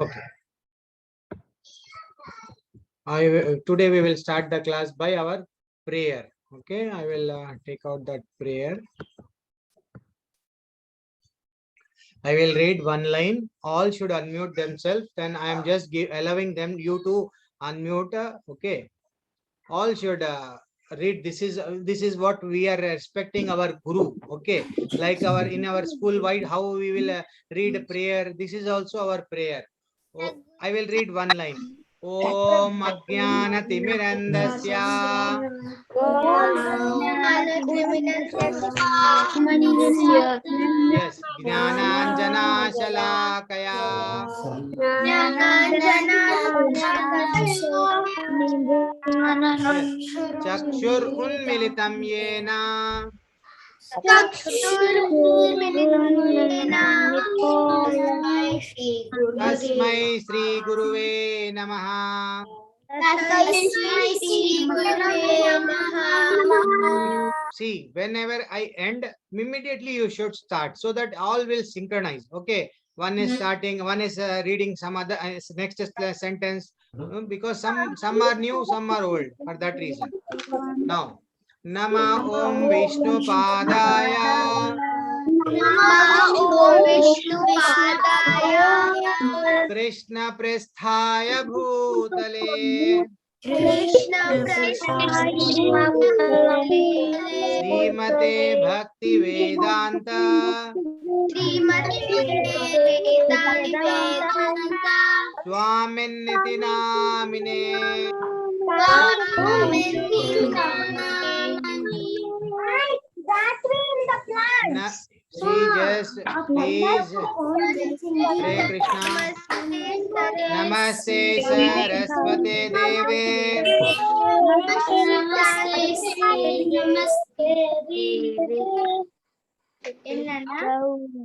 Okay. Today we will start the class by our prayer. Okay, I will take out that prayer. I will read one line. All should unmute themselves. Then I am just allowing them you to unmute. Okay. All should read. This is what we are respecting our guru. Okay, like our in our school wide how we will read prayer. This is also our prayer. Oh, I will read one line. Om Ajnana Timirandasya. Yes, Jnananjana Shalakaya. Yes, Chakshur Unmilitam Yena. Tasmai Sri Guruve Namaha. See, whenever I end, immediately you should start so that all will synchronize. Okay, one is starting, one is reading some other next sentence because some are new, some are old. For that reason, now Nama Om Vishnu Padaya. Krishna Presthaya Bhutale. Srimate Bhakti Vedanta. Swaminiti Namine. See, just please, Hare Krishna. Namaste Saraswate Deve.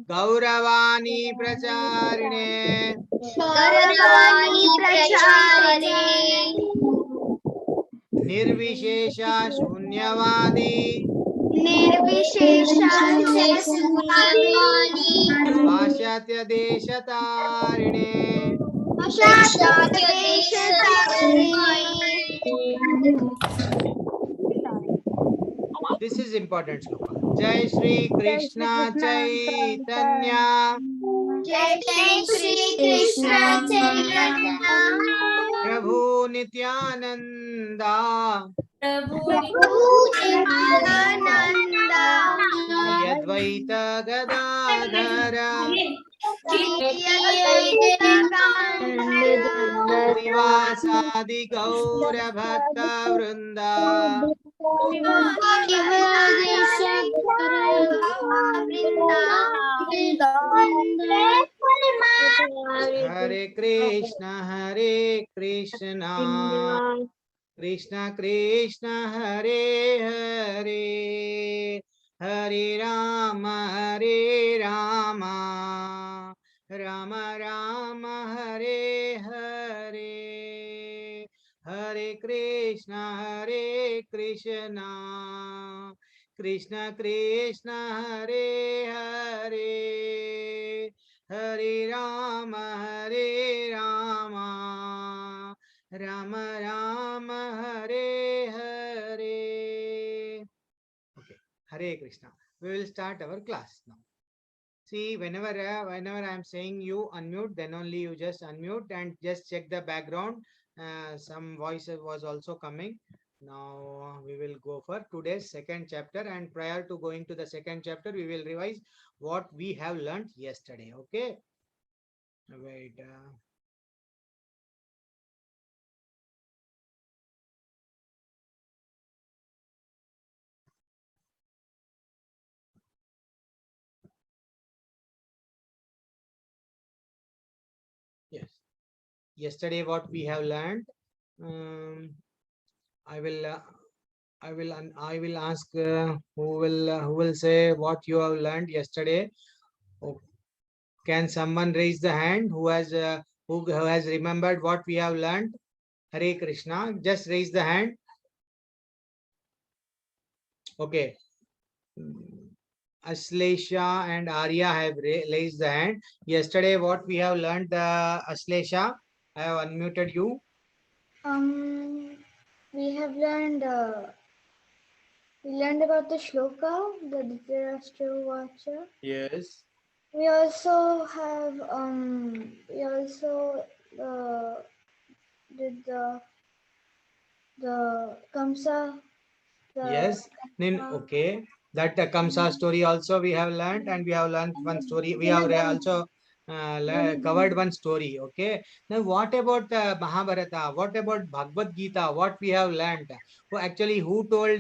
Gauravani Pracharine. Nirvishesha Shunyavadi. Pashatya Deshatarine. This is important sloka. Jai Shri Krishna Chaitanya. Prabhu Nityananda. Advaita Gadadhara. Srivasadi Gaura Bhakta Vrinda. Hare Krishna, Hare Krishna, Krishna Krishna, Hare Hare, Hare Rama, Hare Rama, Rama Rama, Hare Hare, Hare Krishna, Hare Krishna, Krishna Krishna, Hare Hare, Hare Rama, Hare Rama, Rama Rama, Hare Hare. Okay, Hare Krishna. We will start our class now. See, whenever I am saying you unmute, then only you just unmute and just check the background. Some voice was also coming. Now we will go for today's second chapter, and prior to going to the second chapter, we will revise what we have learned yesterday. Okay. Wait. Yes. Yesterday, what we have learned. I will. I will ask who will say what you have learned yesterday. Oh, can someone raise the hand who has remembered what we have learned? Hare Krishna. Just raise the hand. Okay. Aslesha and Arya have raised the hand. Yesterday, what we have learned, Aslesha, I have unmuted you. We have learned. We learned about the shloka, the Dhritarashtra Vacha. Yes. We also have. We also did the Kamsa. Yes. Then okay. That Kamsa story also we have learned, and we have learned one story. We have also covered one story. Okay. Now, what about Mahabharata? What about Bhagavad Gita? What we have learned? Who told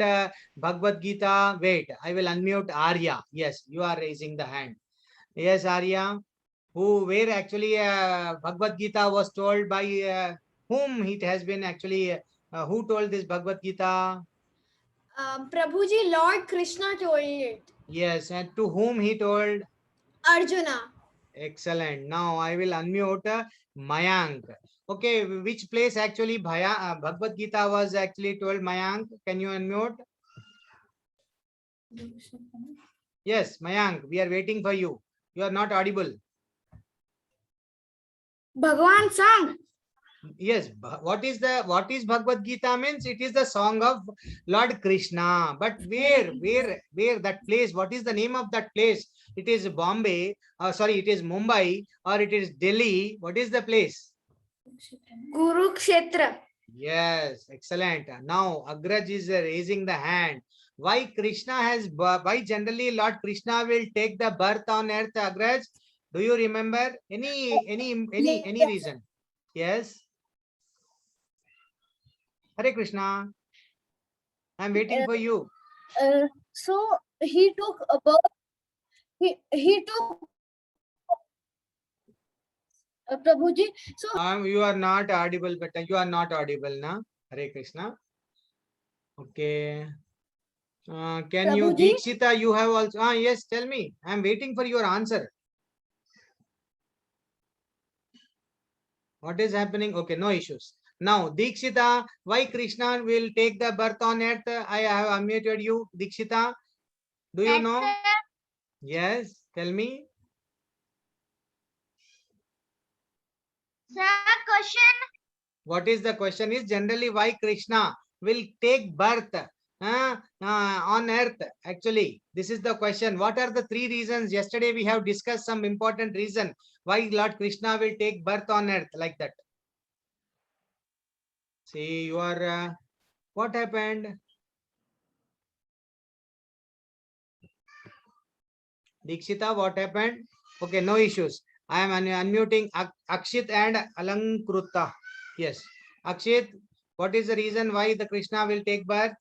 Bhagavad Gita? Wait, I will unmute Arya. Yes, you are raising the hand. Yes, Arya. Where actually Bhagavad Gita was told by whom it has been actually, who told this Bhagavad Gita? Prabhuji, Lord Krishna told it. Yes, and to whom he told? Arjuna. Excellent. Now I will unmute Mayank. Okay, which place actually Bhagavad Gita was actually told, Mayank? Can you unmute? Yes, Mayank, we are waiting for you. You are not audible. Bhagavan sang. Yes, what is Bhagavad Gita means? It is the song of Lord Krishna. But where that place? What is the name of that place? It is Bombay, sorry, it is Mumbai, or it is Delhi. What is the place? Kurukshetra. Yes, excellent. Now Agraj is raising the hand. Why why generally Lord Krishna will take the birth on earth, Agraj? Do you remember any reason? Yes. Hare Krishna. I'm waiting for you. So he took a birth. He took Prabhuji. So You are not audible, but you are not audible, na? Hare Krishna. Okay. Can you, Prabhuji, Deekshita, you have also, yes, tell me. I'm waiting for your answer. What is happening? Okay, no issues. Now, Deekshita, why Krishna will take the birth on earth? I have unmuted you. Deekshita, do you know? Yes, tell me. Sir, question. What is the question is generally why Krishna will take birth on earth? Actually, this is the question. What are the three reasons? Yesterday we have discussed some important reason why Lord Krishna will take birth on earth like that. See, you are, what happened? Dikshita, what happened? Okay, no issues. I am unmuting Akshit and Alankruta. Yes. Akshit, what is the reason why the Krishna will take birth?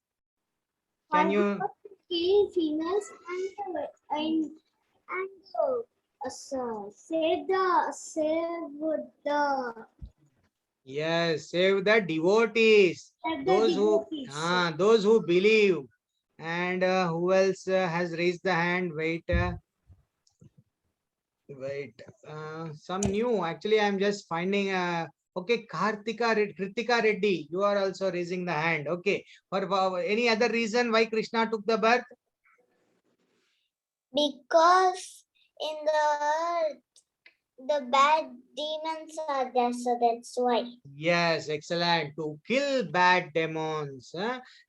Can you? Kill females and save the Yes, save the devotees. Those who believe. And who else has raised the hand? Wait. Some new. Actually, I'm just finding. Okay, Kritika Reddy, you are also raising the hand. Okay, for any other reason why Krishna took the birth? because in the bad demons are there, so that's why. Yes, excellent. To kill bad demons.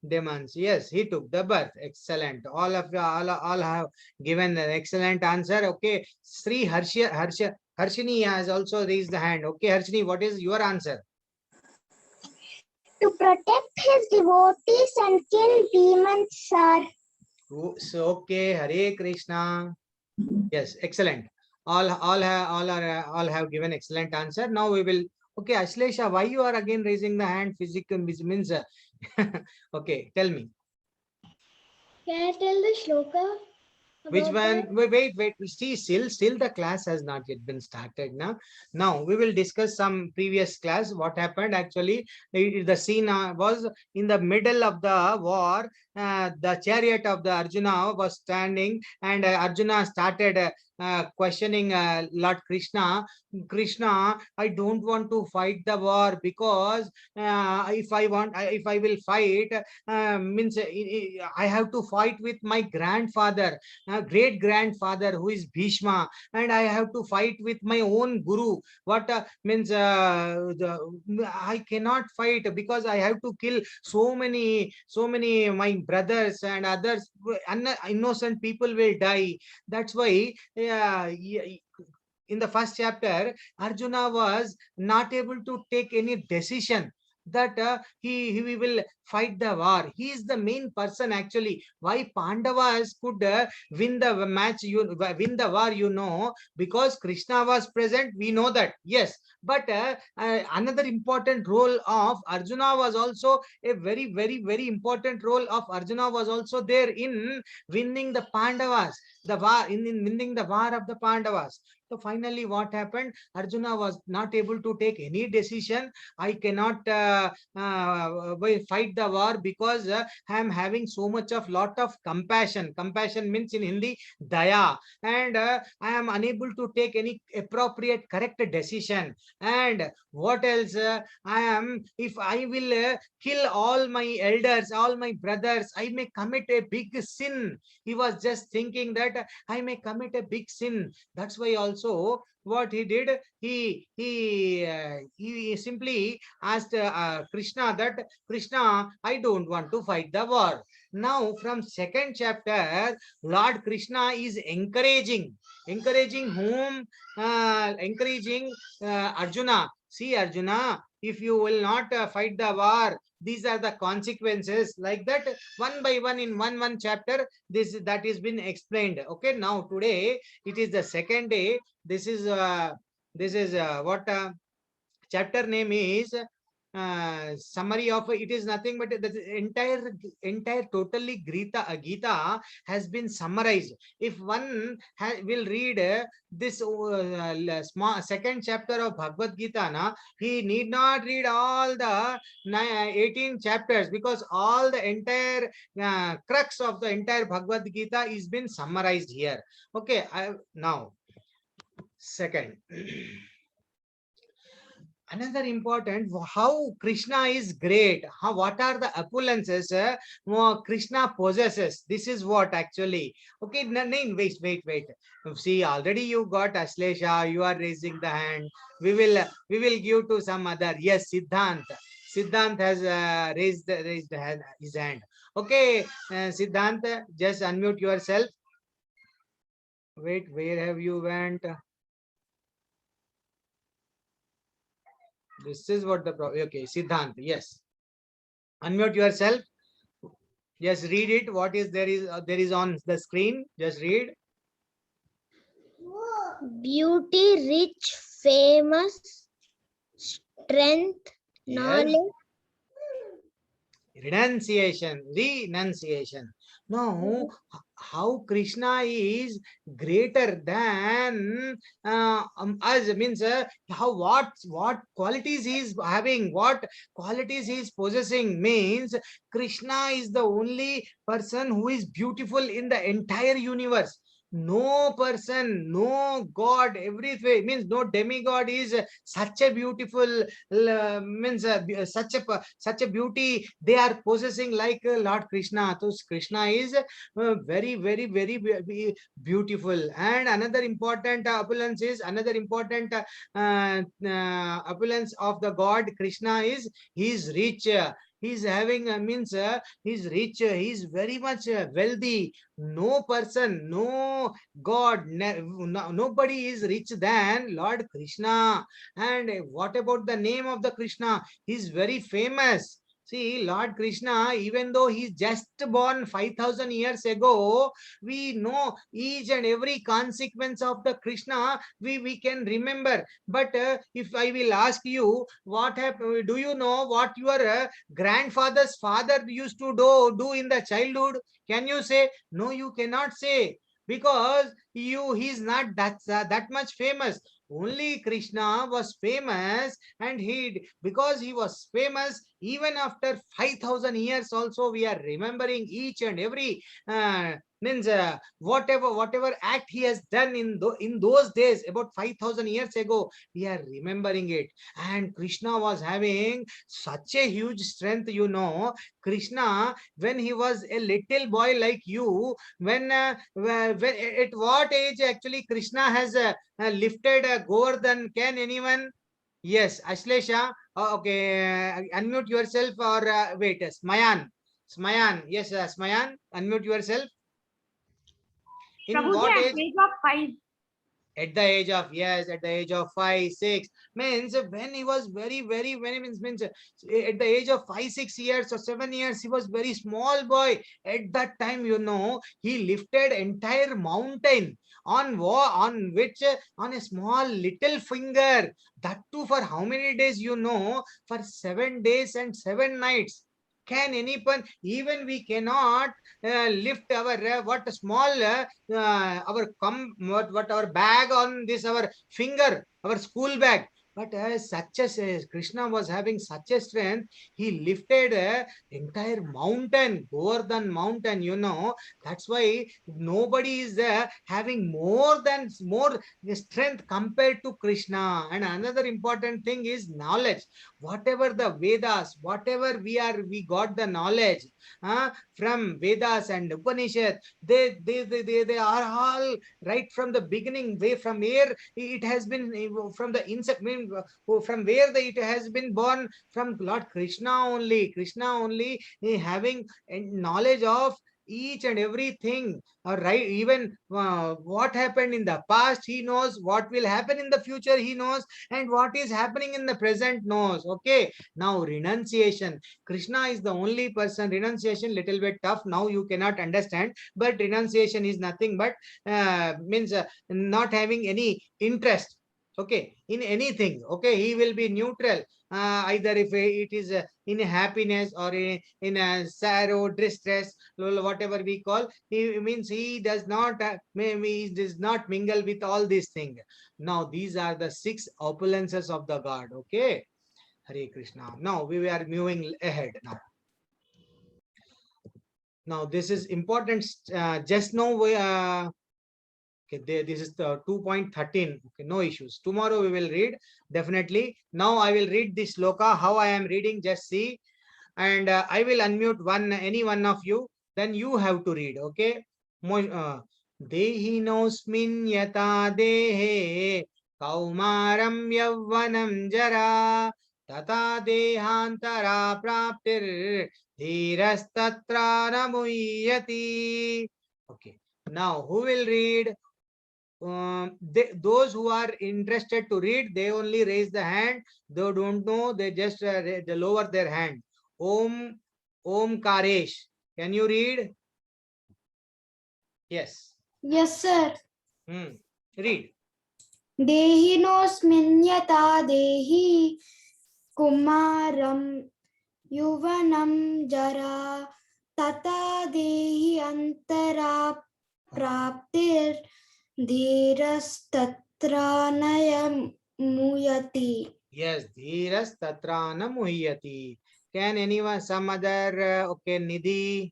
Demons. Yes, he took the birth. Excellent. All of you, all have given an excellent answer. Okay, Sri Harshini has also raised the hand. Okay, Harshini, what is your answer? To protect his devotees and kill demons, sir. So, okay, Hare Krishna. Yes, excellent. All have given excellent answer. Now we will. Okay, Ashlesha, why you are again raising the hand? Physical means. Okay, tell me. Can I tell the shloka? Which one? Wait. See, still the class has not yet been started. Now we will discuss some previous class. What happened actually? The scene was in the middle of the war. the chariot of the Arjuna was standing, and Arjuna started questioning Lord Krishna. Krishna, I don't want to fight the war, because if I will fight, means I have to fight with my grandfather, great grandfather, who is Bhishma, and I have to fight with my own guru. What means I cannot fight, because I have to kill so many my brothers and others. Innocent people will die. That's why in the first chapter, Arjuna was not able to take any decision that he will fight the war. He is the main person actually. Why Pandavas could win the match, win the war, because Krishna was present. We know that, yes. But another important role of Arjuna was also a very, very, very important role of Arjuna was also there in winning the Pandavas, the war, in winning the war of the Pandavas. So finally, what happened? Arjuna was not able to take any decision. I cannot fight the war, because I am having so much of lot of compassion. Compassion means in Hindi, daya. And I am unable to take any appropriate, correct decision. And what else? If I will kill all my elders, all my brothers, I may commit a big sin. He was just thinking that I may commit a big sin. That's why also what he did, he simply asked Krishna that, Krishna, I don't want to fight the war. Now from second chapter, Lord Krishna is encouraging whom? Encouraging Arjuna. See, Arjuna, if you will not fight the war, these are the consequences. Like that, one by one, in one chapter, that is been explained. Okay, now today it is the second day. This is what chapter name is. Summary of it is nothing but the entire totally Gita has been summarized. If one will read this small second chapter of Bhagavad Gita, he need not read all the 18 chapters, because all the entire crux of the entire Bhagavad Gita is been summarized here. Okay, now second. Another important, how Krishna is great. What are the opulences Krishna possesses? This is what actually. Okay, wait. See, already you got Aslesha. You are raising the hand. We will give to some other. Yes, Siddhant. Siddhant has raised his hand. Okay, Siddhant, just unmute yourself. Wait, where have you went? This is what the problem. Okay, Siddhant, yes. Unmute yourself. Just read it. What is there is on the screen. Just read. Beauty, rich, famous, strength, Yes. knowledge. Renunciation. Now, how Krishna is greater than us, means how what qualities he is having, what qualities he is possessing, means Krishna is the only person who is beautiful in the entire universe. No person, no god, everything, means no demigod is such a beautiful, means such a beauty they are possessing like Lord Krishna. So Krishna is very, very, very beautiful. And another important opulence is, another important opulence of the God Krishna is, he is rich. He's having means he's rich, he's very much wealthy. No person, no god, nobody is rich than Lord Krishna. And what about the name of the Krishna? He's very famous. See, Lord Krishna, even though he's just born 5,000 years ago, we know each and every consequence of the Krishna, we can remember. But if I will ask you, what happened? Do you know what your grandfather's father used to do in the childhood? Can you say? No, you cannot say. because he's not that much famous. Only Krishna was famous, and because he was famous, even after 5,000 years also we are remembering each and every means whatever act he has done in those days about 5,000 years ago, we are remembering it. And Krishna was having such a huge strength, Krishna, when he was a little boy like you, when at what age actually Krishna has lifted Govardhan? Can anyone? Yes, Ashlesha. Okay, unmute yourself, or wait, Smayan. Smayan, yes, Smayan, unmute yourself. In Prabhuji, what at age? the age of 5. At the age of, yes, at the age of 5, 6, means when he was very means at the age of 5, 6 years or 7 years, he was very small boy. At that time, he lifted entire mountain on which on a small little finger. That too for how many days? For 7 days and 7 nights. Can anyone? Even we cannot lift our what small our what our bag on this our finger, our school bag. But Krishna was having such a strength, he lifted entire mountain, Govardhan mountain. That's why nobody is having more strength compared to Krishna. And another important thing is knowledge. Whatever the Vedas, whatever we got the knowledge from Vedas and Upanishad, they are all right from the beginning, way from where it has been, from the insect, from where it has been born, from Lord Krishna only having knowledge of each and everything. Right, even what happened in the past he knows, what will happen in the future he knows, and what is happening in the present knows. Okay, now renunciation. Krishna is the only person. Renunciation little bit tough. Now you cannot understand, but renunciation is nothing but means not having any interest. Okay, in anything. Okay, he will be neutral. Either if it is in a happiness or in a sorrow, distress, whatever we call, he means he does not he does not mingle with all these things. Now these are the 6 opulences of the God. Okay, Hare Krishna. Now we are moving ahead now. Now this is important. Just now we okay, this is the 2.13. Okay, no issues. Tomorrow we will read definitely. Now I will read this sloka. How I am reading, just see, and I will unmute any one of you. Then you have to read. Okay. Dehinosmin yata dehe kaumaram yavvanam jara tata dehantara praptir dhirastatra namuyati. Okay. Now who will read? Those who are interested to read, they only raise the hand. They don't know, they just they lower their hand. Om Karesh, can you read? Yes. Yes, sir. Read. Dehinosmin yata dehi kumaram yuvanam jara tata dehi antara praptir dhirastatra nayamuyati. Yes, Dhiras Tatrana Muhyati. Can anyone, some other, okay, Nidhi,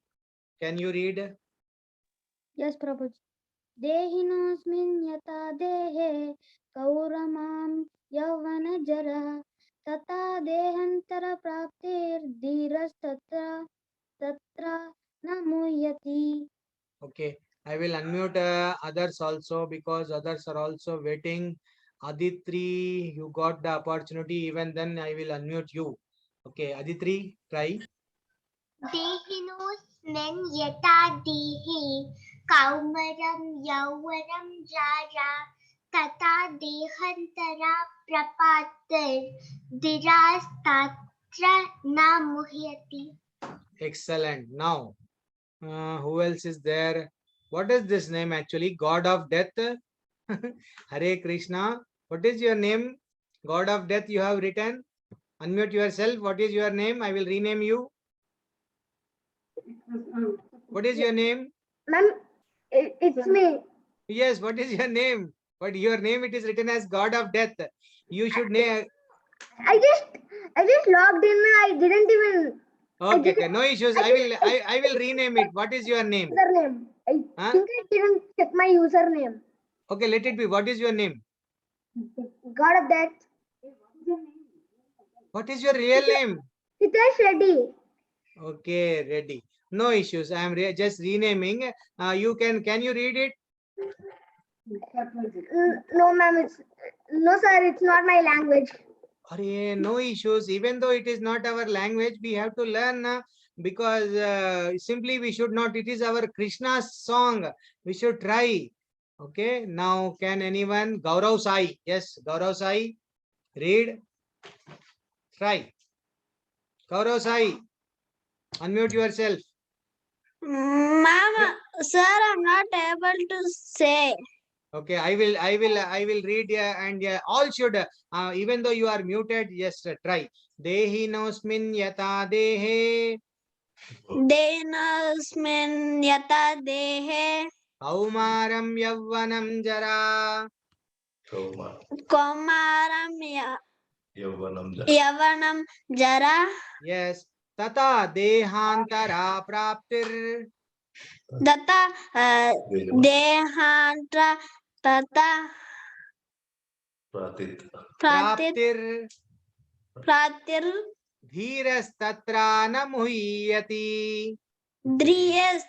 can you read? Yes, Prabhuji. Dehinosmin yata dehe kauramam yavana jara tata dehantara praptir dhiras tatra namuyati. Okay, I will unmute others also, because others are also waiting. Aditri, you got the opportunity. Even then, I will unmute you. Okay, Aditri, try. Dehinosmin yata dehi kaumaram yauvaram jara tata dehantara prapatir diras tatra na muhyati. Excellent. Now, who else is there? What is this name actually? God of Death? Hare Krishna. What is your name? God of Death you have written. Unmute yourself. What is your name? I will rename you. What is your name? Ma'am, it's me. Yes, what is your name? But your name, it is written as God of Death. You should name. I just logged in. I didn't even. Okay, okay, no issues. I will rename it. What is your name? Username. I Huh? think I didn't check my username. Okay, let it be. What is your name? God of that. What is your real name? Hitesh Reddy. Okay, ready. No issues. I am just renaming. Can you read it? No, ma'am. No, sir. It's not my language. Arey, no issues. Even though it is not our language, we have to learn because simply we should not. It is our Krishna's song. We should try. Okay. Now, can anyone? Gaurav Sai. Yes, Gaurav Sai. Read. Try. Gaurav Sai. Unmute yourself. Ma'am, sir, I'm not able to say. Okay, I will read and all should even though you are muted, just try. Dehi nosmin yata dehe Dehinasmin yata dehe kaumaram yavvanam jara. komaram yavanam jara Yes, tata dehantara praptir data dehantra tata pratit praptir pratir dhiras tatra na muhyati. driyas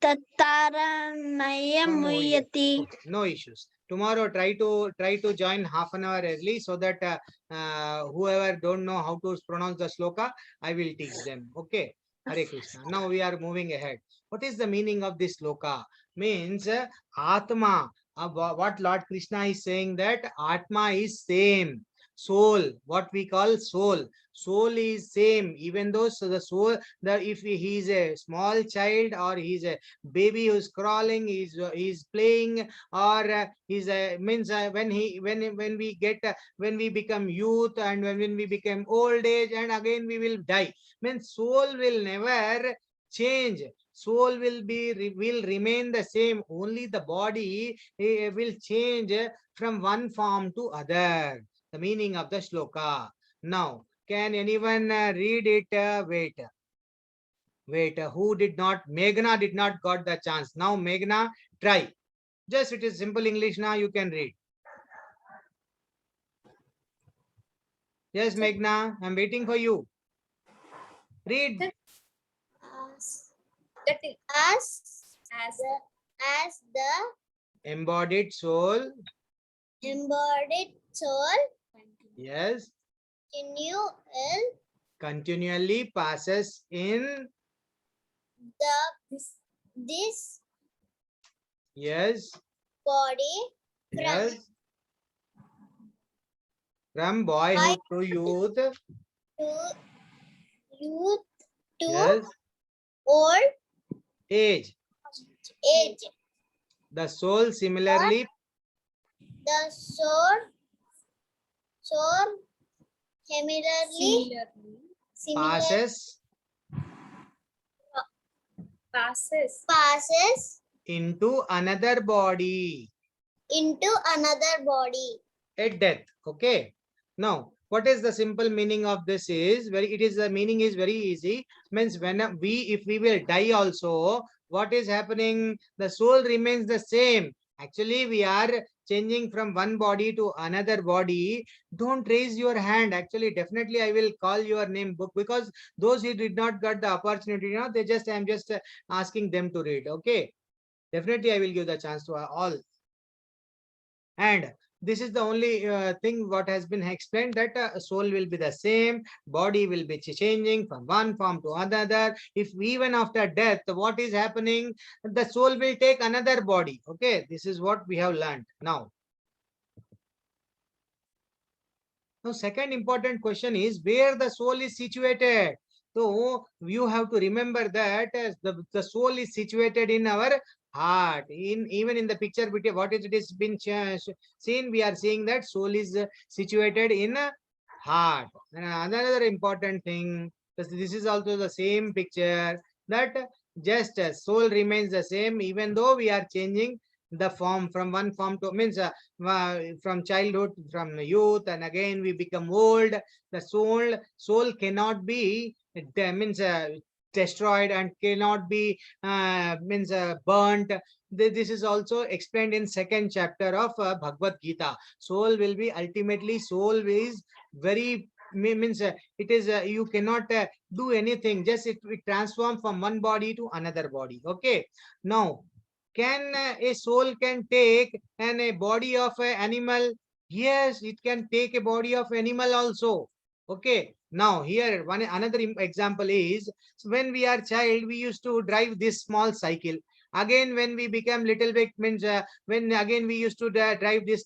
tattaranayam muyati. Okay, no issues. Tomorrow try to join half an hour early so that whoever don't know how to pronounce the sloka, I will teach them. Okay. Hare Krishna. Now we are moving ahead. What is the meaning of this sloka? Means Atma. What Lord Krishna is saying, that Atma is same. Soul, what we call soul. Soul is same. Even though the soul, if he is a small child or he is a baby who's crawling, he's playing, or he's means when we get when we become youth, and when we become old age, and again we will die. Means soul will never change. Soul will remain the same. Only the body will change from one form to other. The meaning of the shloka. Now, can anyone read it? Wait, who did not? Meghna did not got the chance. Now, Meghna, try. Just it is simple English now, you can read. Yes, Meghna, I'm waiting for you. Read. As the Embodied soul. embodied soul Yes. continually Continually passes in. this Yes. body Yes. From boyhood to youth. to youth to Yes. old Age. age. The soul similarly The soul similarly passes passes into another body into another body. at death. Okay. Now, what is the simple meaning of this is the meaning is very easy. Means when if we will die also, what is happening? The soul remains the same. Actually, we are changing from one body to another body. Don't raise your hand. Actually, definitely I will call your name book, because those who did not get the opportunity, they just, I'm just asking them to read. Okay. Definitely I will give the chance to all. And this is the only thing what has been explained, that soul will be the same, body will be changing from one form to another. If even after death, what is happening? The soul will take another body. Okay, this is what we have learned. Now, second important question is where the soul is situated. So you have to remember that the soul is situated in our heart. Even in the picture, what it is been seen, we are seeing that soul is situated in heart. And another important thing, this is also the same picture, that just soul remains the same, even though we are changing the form from one form to means from childhood, from youth, and again we become old. The soul cannot be means destroyed and cannot be means burnt. This is also explained in second chapter of Bhagavad Gita. Soul will be ultimately, soul is very means it is you cannot do anything, just it will transform from one body to another body. Okay, now can a soul can take and a body of an animal? Yes, it can take a body of animal also. Okay, now here one another example is, when we are child we used to drive this small cycle. Again when we become little bit means when again we used to drive this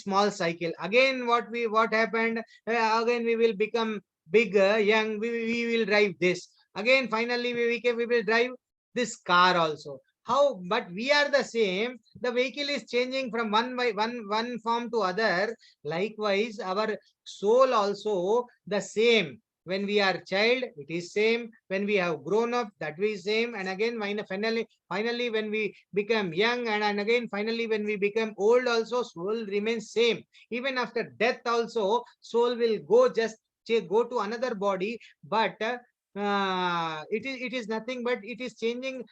small cycle. Again what happened, again we will become bigger young, we will drive this. Again finally we will drive this car also. How? But we are the same. The vehicle is changing from one form to other. Likewise, our soul also the same. When we are child, it is same. When we have grown up, that is same. And again, finally, when we become young, and again, finally, when we become old, also soul remains same. Even after death, also soul will go to another body, but it is nothing but it is changing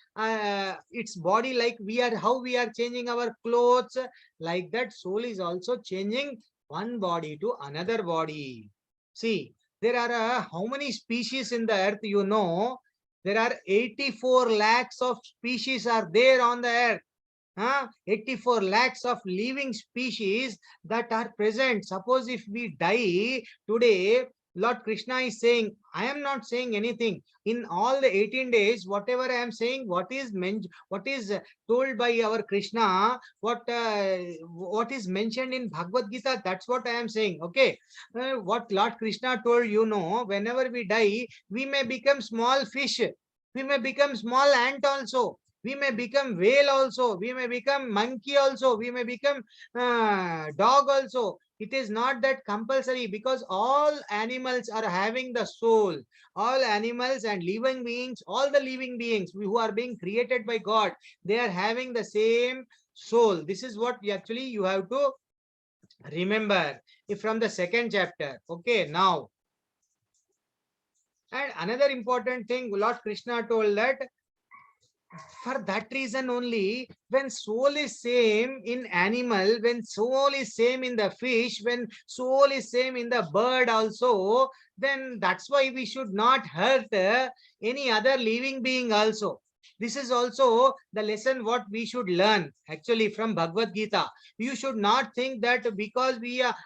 its body, like how we are changing our clothes, like that soul is also changing one body to another body. See, there are how many species in the earth, you know? There are 84 lakhs of species are there on the earth. 84 lakhs of living species that are present. Suppose if we die today, Lord Krishna is saying, I am not saying anything. In all the 18 days, whatever I am saying, what is told by our Krishna, what is mentioned in Bhagavad Gita, that's what I am saying. Okay, what Lord Krishna told, you know, whenever we die, we may become small fish, we may become small ant also, we may become whale also, we may become monkey also, we may become dog also. It is not that compulsory, because all animals are having the soul. All animals and living beings, all the living beings who are being created by God, they are having the same soul. This is what actually you have to remember from the second chapter. Okay, now. And another important thing, Lord Krishna told that for that reason only, when soul is same in animal, when soul is same in the fish, when soul is same in the bird also, then that's why we should not hurt any other living being also. This is also the lesson what we should learn actually from Bhagavad Gita. You should not think that because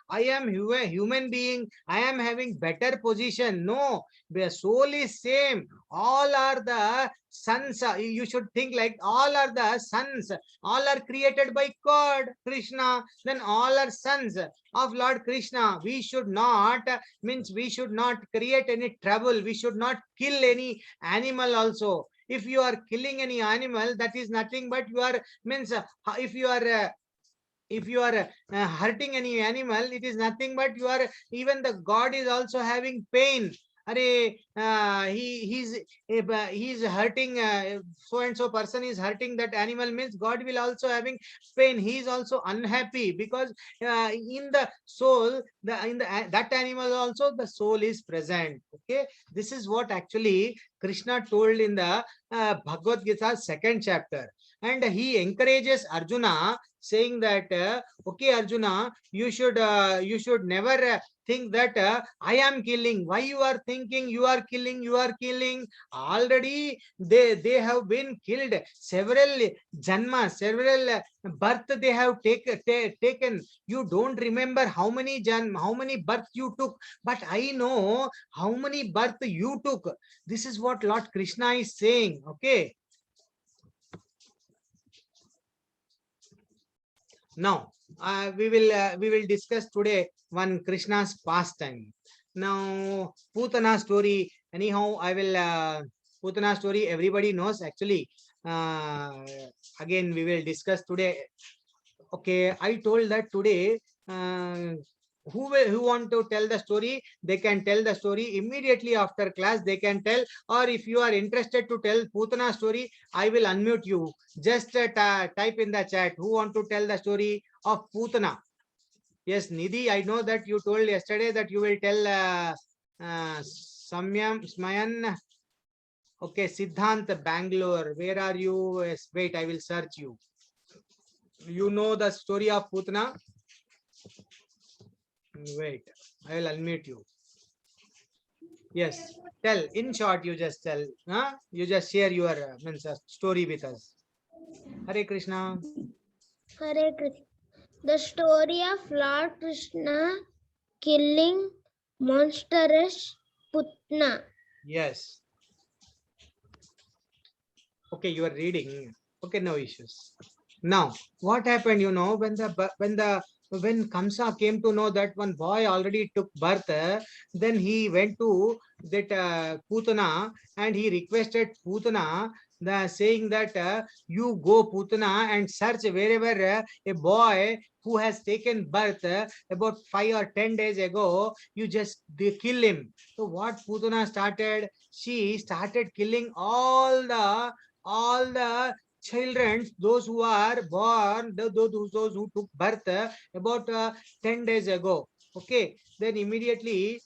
I am human being, I am having better position. No, the soul is same. All are the sons. You should think like all are the sons. All are created by God, Krishna. Then all are sons of Lord Krishna. We should not we should not create any trouble. We should not kill any animal also. If you are killing any animal, that is nothing but you are if you are hurting any animal, it is nothing but you are, even the God is also having pain. He's hurting, so and so person is hurting that animal, means God will also having pain. He is also unhappy, because in the soul, that animal also the soul is present. Okay, this is what actually Krishna told in the Bhagavad Gita second chapter. And he encourages Arjuna, saying that okay Arjuna, you should never think that I am killing. Why you are thinking you are killing? You are killing. Already they have been killed. Several janma, several birth they have taken. You don't remember how many birth you took, but I know how many birth you took. This is what Lord Krishna is saying. Okay. Now we will discuss today one Krishna's pastime. Now Putana story. Anyhow, I will Putana story. Everybody knows actually. Again, we will discuss today. Okay, I told that today who want to tell the story, they can tell the story immediately after class. They can tell, or if you are interested to tell Putana story, I will unmute you. Just type in the chat who want to tell the story of Putana. Yes, Nidhi, I know that you told yesterday that you will tell Samyam, Smayan. Okay, Siddhant, Bangalore. Where are you? Yes, wait, I will search you. You know the story of Putana? Wait, I will unmute you. Yes, tell. In short, you just tell. Huh? You just share your story with us. Hare Krishna. Hare Krishna. The story of Lord Krishna killing monstrous Putna. Yes. Okay, you are reading. Okay, no issues. Now, what happened? You know, when Kamsa came to know that one boy already took birth, then he went to that Putana and he requested Putana, saying that you go Putana and search wherever a boy who has taken birth about 5 or 10 days ago, you just they kill him. So what Putana started? She started killing all the children, those who are born, those who took birth about 10 days ago. Okay, then immediately,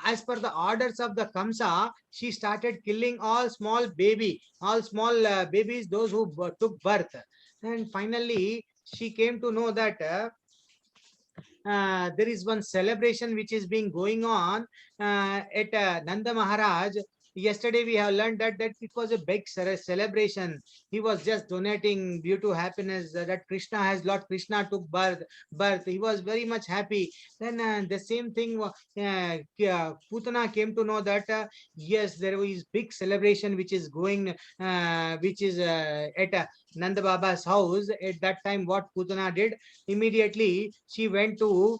as per the orders of the Kamsa, she started killing all small babies, those who took birth. And finally, she came to know that there is one celebration which is being going on at Nanda Maharaj. Yesterday we have learned that it was a big celebration. He was just donating due to happiness that Krishna has Lord Krishna took birth. He was very much happy. Then the same thing, Putana came to know that yes, there is big celebration which is going, which is at Nanda Baba's house. At that time, what Putana did? Immediately she went to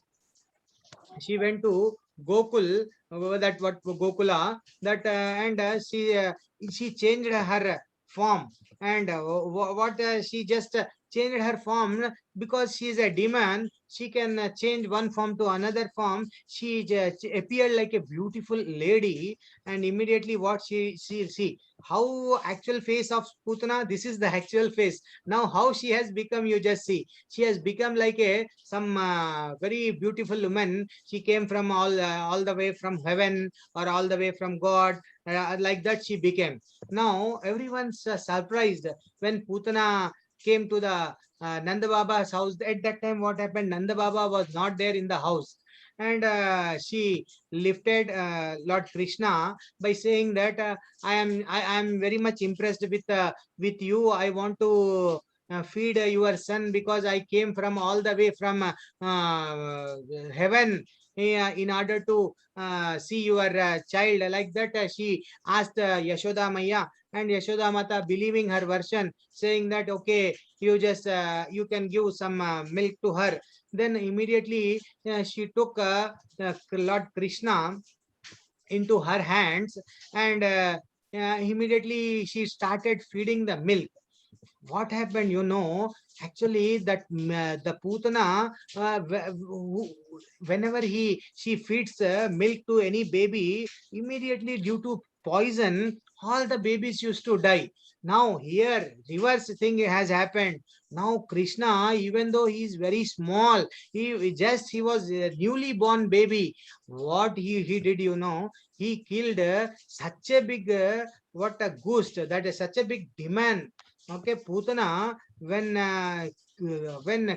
Gokul, that what Gokula, that and she changed her form. And what she just changed her form, because she is a demon. She can change one form to another form. She appeared like a beautiful lady, and immediately what she see how actual face of Putana. This is the actual face. Now how she has become, you just see. She has become like a some very beautiful woman. She came from all the way from heaven, or all the way from God, like that she became. Now everyone's surprised when Putana came to the Nanda Baba's house. At that time, what happened? Nanda Baba was not there in the house, and she lifted Lord Krishna by saying that I am very much impressed with you. I want to feed your son, because I came from all the way from heaven in order to see your child. Like that, she asked Yashoda Maya, and Yashoda Mata, believing her version, saying that okay, you can give some milk to her. Then immediately she took Lord Krishna into her hands, and immediately she started feeding the milk. What happened, actually that the Putana, whenever she feeds milk to any baby, immediately due to poison, all the babies used to die. Now here reverse thing has happened. Now Krishna, even though he is very small, he was a newly born baby. What he did, he killed such a big what a ghost, that is such a big demand. Okay, Putana, when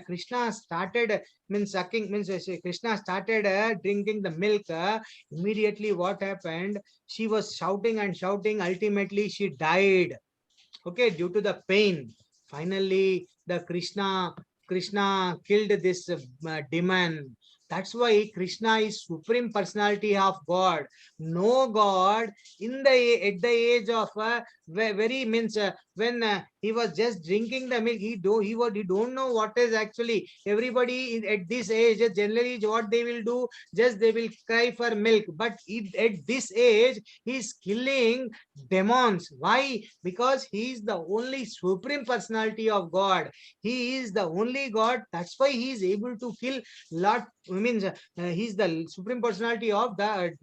Krishna started means sucking, means Krishna started drinking the milk, immediately what happened? She was shouting and shouting. Ultimately, she died. Okay, due to the pain. Finally, the Krishna killed this demon. That's why Krishna is supreme personality of God. No God at the age of very means when he was just drinking the milk, he don't know what is actually at this age generally what they will do, just they will cry for milk. But at this age he is killing demons. Why? Because he is the only supreme personality of God. He is the only God. That's why he is able to kill lot. Means he is the supreme personality of the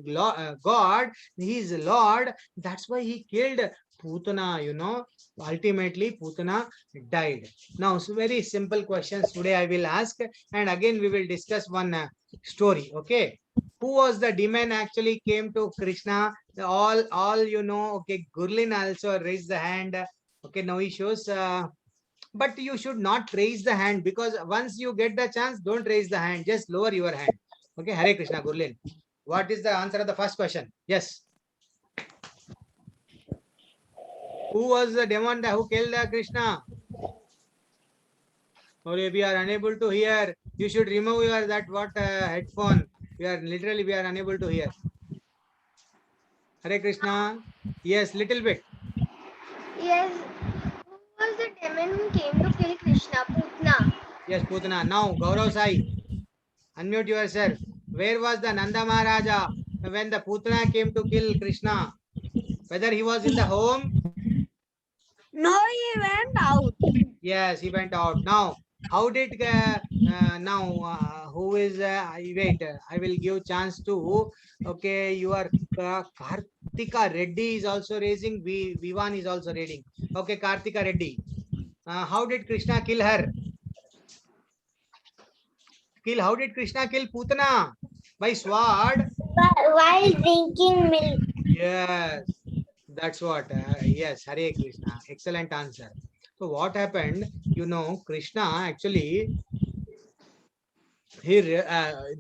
God. He is Lord. That's why he killed Putana, ultimately Putana died. Now, so very simple questions today I will ask, and again we will discuss one story. Okay, who was the demon actually came to Krishna? All Okay, Gurlin also raised the hand. Okay, no issues. But you should not raise the hand, because once you get the chance, don't raise the hand. Just lower your hand. Okay, Hare Krishna, Gurlin. What is the answer of the first question? Yes. Who was the demon who killed Krishna? Or we are unable to hear. You should remove your headphone. We are unable to hear. Hare Krishna. Yes, little bit. Yes. Who was the demon who came to kill Krishna? Putna. Yes, Putana. Now, Gaurav Sai, unmute yourself. Where was the Nanda Maharaja when the Putana came to kill Krishna? Whether he was in the home? No, he went out. Yes, he went out. Now, how did who is wait, I will give chance to, okay, your Kartika Reddy is also raising, Vivan is also reading. Okay, Kartika Reddy. How did Krishna kill her? How did Krishna kill Putana? By sword? While drinking milk. Yes, that's what. Yes, Hare Krishna. Excellent answer. So what happened? Krishna actually, here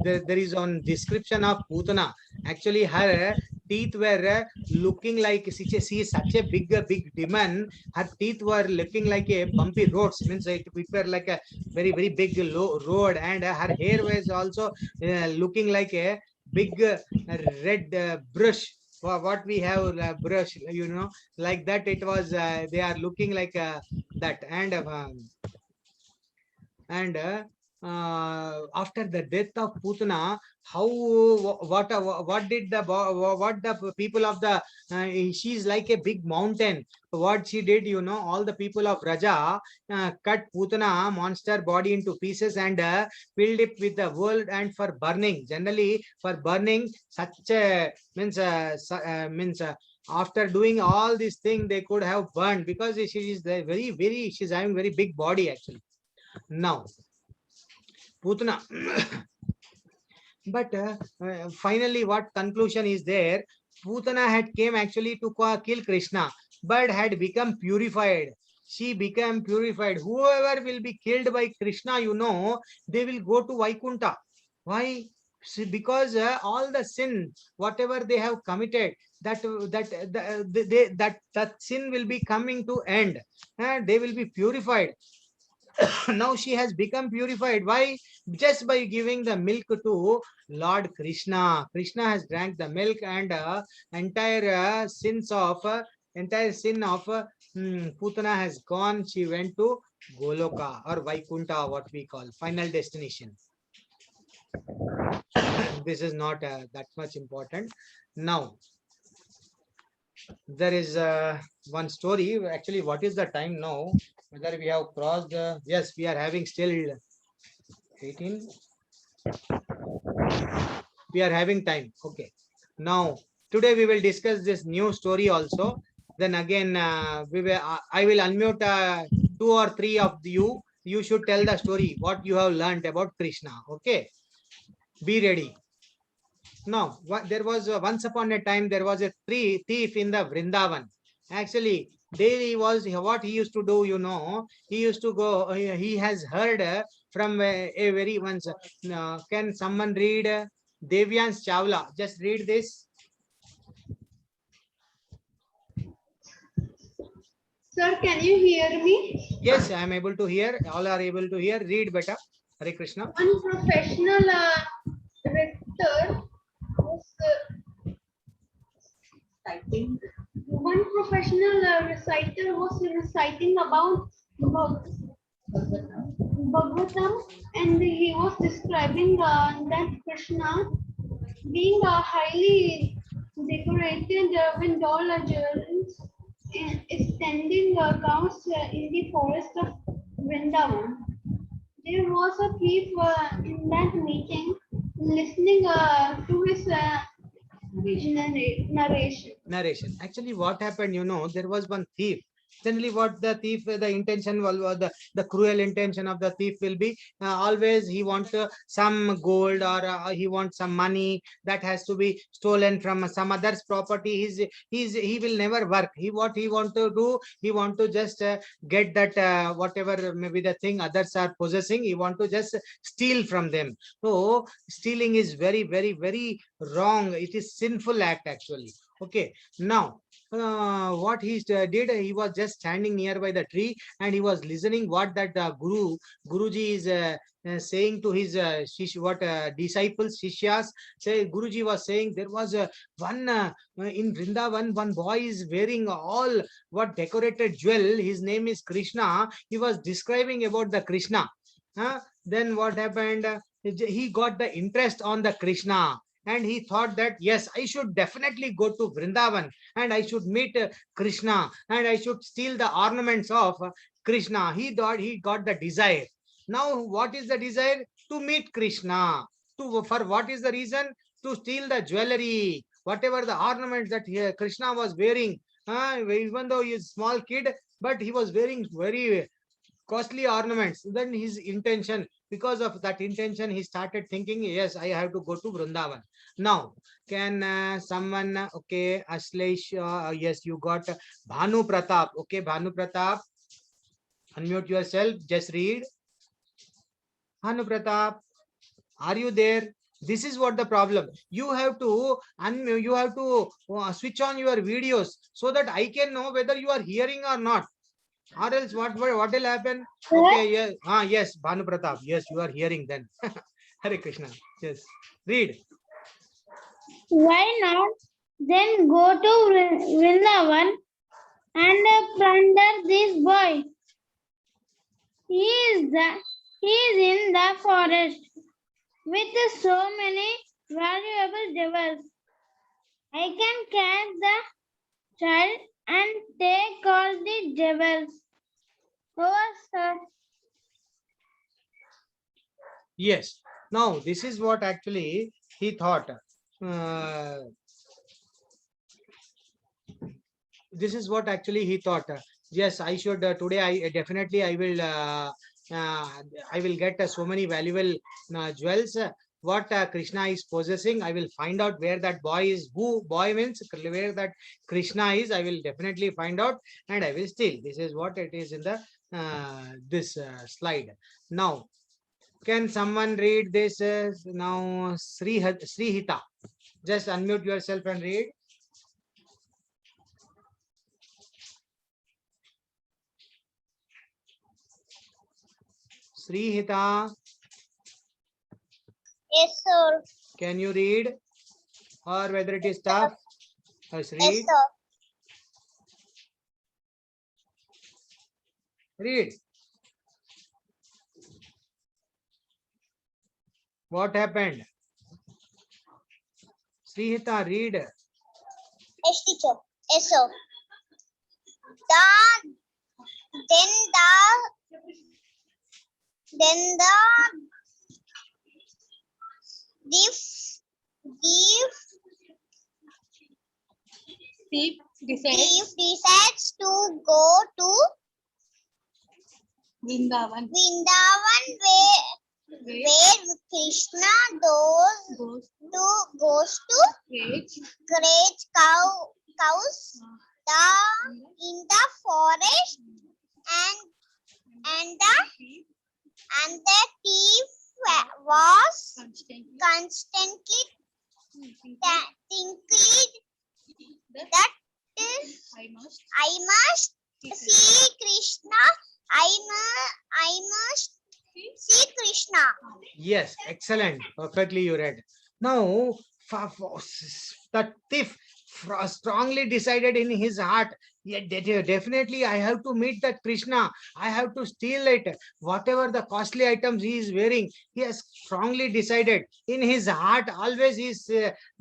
there is on description of Putana. Actually, her teeth were looking like, she is such a big demon. Her teeth were looking like a bumpy roads. Means it were like a very big road, and her hair was also looking like a big red brush. What we have brush, like that. It was they are looking like that, and after the death of Putana, how what did what the people of the she is like a big mountain. What she did, all the people of Raja cut Putana monster body into pieces and filled it with the wood and for burning. Generally, for burning, such a means. After doing all these things, they could have burned, because she is the she's having very big body actually. Now, Putana. But finally, what conclusion is there? Putana had came actually to kill Krishna, but had become purified. She became purified. Whoever will be killed by Krishna, they will go to Vaikunta. Why? See, because all the sin, whatever they have committed, that sin will be coming to end, and they will be purified. Now she has become purified. Why? Just by giving the milk to Lord Krishna. Krishna has drank the milk, and entire entire sin of Putana has gone. She went to Goloka or Vaikunta, what we call final destination. This is not that much important. Now, there is one story. Actually, what is the time now? Whether we have crossed yes, we are having still 18. We are having time. Okay. Now, today we will discuss this new story also. Then again, I will unmute 2 or 3 of you. You should tell the story, what you have learned about Krishna. Okay. Be ready. Now, there was once upon a time, there was a thief in the Vrindavan. Actually, daily was what he used to do, he used to go, he has heard from a very once. Can someone read Devyans Chawla? Just read this. Sir, can you hear me? Yes, I am able to hear. All are able to hear. Read better. Hare Krishna. One professional rector was typing. one professional reciter was reciting about Bhagavatam, and he was describing that Krishna being a highly decorated with all jewels is standing counts in the forest of Vrindavan. There was a thief in that meeting listening to his narration. Actually, what happened, there was one thief. Generally, what the thief, the intention was, the cruel intention of the thief will be always he wants some gold, or he wants some money that has to be stolen from some other's property. He will never work. What he want to do, he want to just get that whatever maybe the thing others are possessing, he want to just steal from them. So stealing is very, very, very wrong. It is sinful act actually. Okay, now what he did, he was just standing nearby the tree, and he was listening what that Guruji is saying to his disciples, Shishyas. Say Guruji was saying there was one in Vrindavan, one boy is wearing all what decorated jewel. His name is Krishna. He was describing about the Krishna. Then what happened? He got the interest on the Krishna, and he thought that yes, I should definitely go to Vrindavan, and I should meet Krishna, and I should steal the ornaments of Krishna. He thought he got the desire. Now what is the desire? To meet Krishna. For what is the reason? To steal the jewelry, whatever the ornaments that Krishna was wearing. Even though he is small kid, but he was wearing very costly ornaments. Then his intention, because of that intention, he started thinking, yes, I have to go to Vrindavan. Now, can someone, okay, Ashlesh, yes, you got Bhanu Pratap. Okay, Bhanu Pratap, unmute yourself, just read. Bhanu Pratap, are you there? This is what the problem. You have to unmute, you have to switch on your videos so that I can know whether you are hearing or not. Or else what will happen? Okay, yes, yes, Bhanu Pratap, yes, you are hearing then. Hare Krishna, yes, read. Why not then go to Vrindavan and plunder this boy? He is in the forest with so many valuable jewels. I can catch the child and take all the jewels. Oh, sir. Yes. Now, this is what actually he thought. This is what actually he thought. Yes, I should today. I definitely I will get so many valuable jewels. What Krishna is possessing, I will find out where that boy is. Who boy means where that Krishna is. I will definitely find out, and I will steal. This is what it is in the this slide. Now, can someone read this? Now, Srihita, just unmute yourself and read. Srihita, Yes, sir. can you read? Or whether it is tough? Yes, read. Yes, sir. Read. What happened? Srihita, read. Yes, teacher. Yes, sir. Then the thief decides to go to Vrindavan. Where Krishna goes to graze cows in the forest, and the thief was constantly thinking that I must see Krishna. I must see Krishna. Yes, excellent. Perfectly you read. Now, the thief strongly decided in his heart, yeah, definitely I have to meet that Krishna. I have to steal it. Whatever the costly items he is wearing, he has strongly decided in his heart. Always he is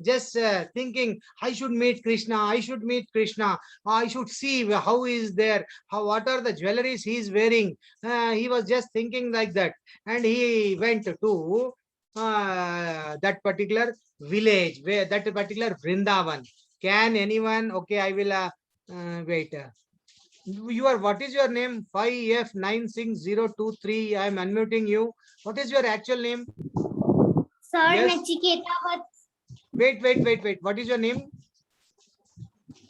just thinking, I should meet Krishna. I should meet Krishna. I should see how he is there. How what are the jewelries he is wearing? He was just thinking like that, and he went to that particular village, where that particular Vrindavan. Can anyone? Okay, I will wait. What is your name? 5F96023. I am unmuting you. What is your actual name? Sir, Yes. Nachiketa Vats. Wait. What is your name?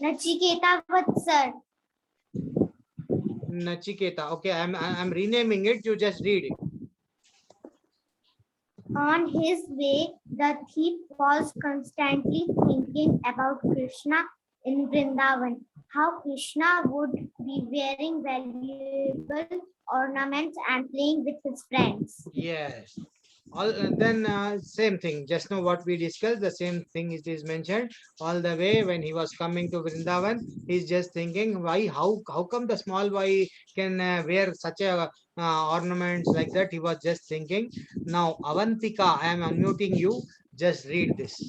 Nachiketa Vats, sir. Nachiketa. Okay, I'm renaming it. You just read it. On his way, the thief was constantly thinking about Krishna in Vrindavan, how Krishna would be wearing valuable ornaments and playing with his friends. Yes. All then same thing. Just now what we discussed, the same thing it is mentioned. All the way when he was coming to Vrindavan, he's just thinking, why? How come the small boy can wear such a ornaments like that? He was just thinking. Now Avantika, I am unmuting you. Just read this.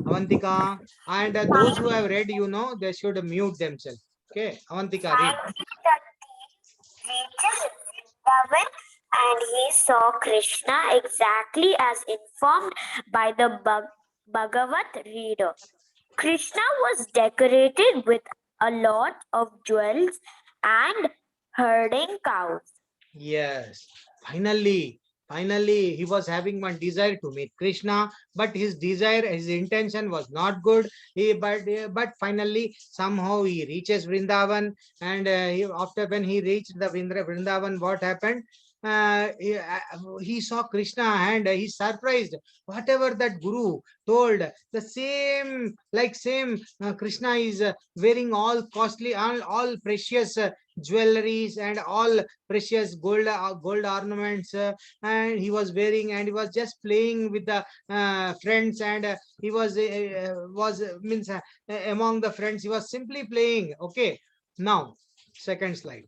Avantika, and those who have read, you know, they should mute themselves. Okay, Avantika, read. And he saw Krishna exactly as informed by the Bhagavat reader. Krishna was decorated with a lot of jewels and herding cows. Yes, finally, he was having one desire to meet Krishna, but his desire, his intention was not good. But finally, somehow he reaches Vrindavan, and after when he reached the Vrindavan, what happened? He saw Krishna and he surprised. Whatever that Guru told, the same, like same, Krishna is wearing all costly, all precious jewelries and all precious gold ornaments, and he was wearing, and he was just playing with the friends, and he was means among the friends he was simply playing. Okay, now second slide,